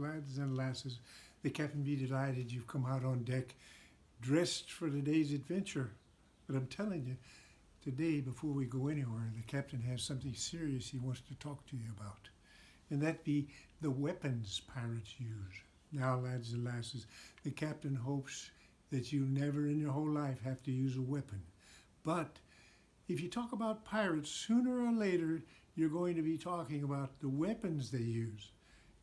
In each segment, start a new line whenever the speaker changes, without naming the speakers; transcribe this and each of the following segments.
lads and lasses. The captain be delighted you've come out on deck, dressed for the day's adventure. But I'm telling you, today, before we go anywhere, the captain has something serious he wants to talk to you about. And that be the weapons pirates use. Now, lads and lasses, the captain hopes that you never in your whole life have to use a weapon. But if you talk about pirates, sooner or later, you're going to be talking about the weapons they use.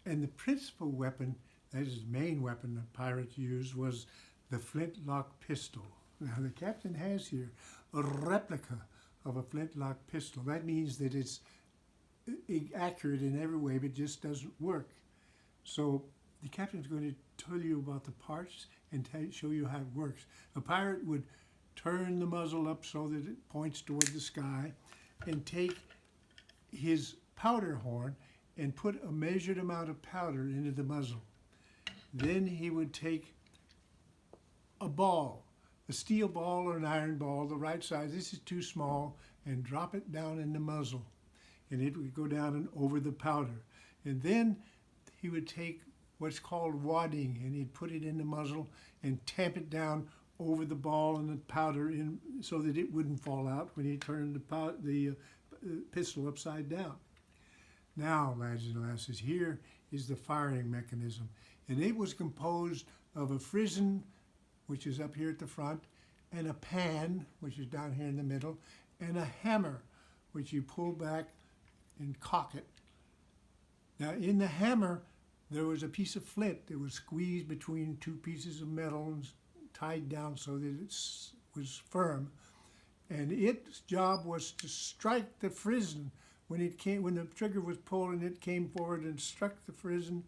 And the principal weapon, that is the main weapon that pirates used, was the flintlock pistol. Now, the captain has here a replica of a flintlock pistol. That means that it's accurate in every way, but just doesn't work. So the captain's going to tell you about the parts and show you how it works. A pirate would turn the muzzle up so that it points toward the sky and take his powder horn and put a measured amount of powder into the muzzle. Then he would take a ball, a steel ball or an iron ball, the right size. This is too small, and drop it down in the muzzle. And it would go down and over the powder. And then he would take what's called wadding, and he'd put it in the muzzle and tamp it down over the ball and the powder in so that it wouldn't fall out when he turned the pistol upside down. Now, lads and lasses, here is the firing mechanism. And it was composed of a frizzen, which is up here at the front, and a pan, which is down here in the middle, and a hammer, which you pull back and cock it. Now, in the hammer, there was a piece of flint that was squeezed between two pieces of metal and tied down so that it was firm. And its job was to strike the frizzen when the trigger was pulled, and it came forward and struck the frizzen,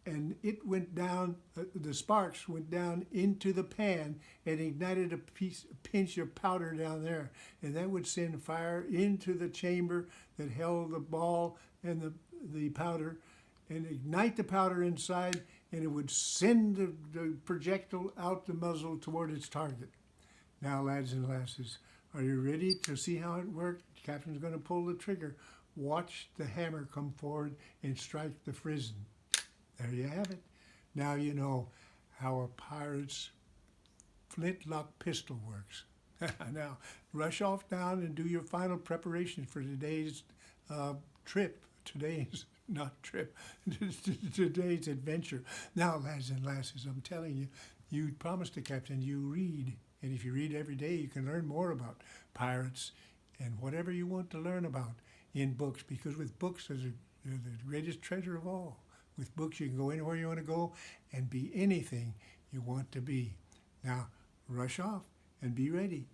and it went down, the sparks went down into the pan and ignited a pinch of powder down there. And that would send fire into the chamber that held the ball and the powder, and ignite the powder inside, and it would send the projectile out the muzzle toward its target. Now, lads and lasses, are you ready to see how it worked? The captain's going to pull the trigger. Watch the hammer come forward and strike the frizzen. There you have it. Now you know how a pirate's flintlock pistol works. Now, rush off down and do your final preparations for today's trip. Today's adventure. Now, lads and lasses, I'm telling you, you promised the captain you read. And if you read every day, you can learn more about pirates and whatever you want to learn about in books, because with books, they're the greatest treasure of all. With books, you can go anywhere you want to go and be anything you want to be. Now, rush off and be ready.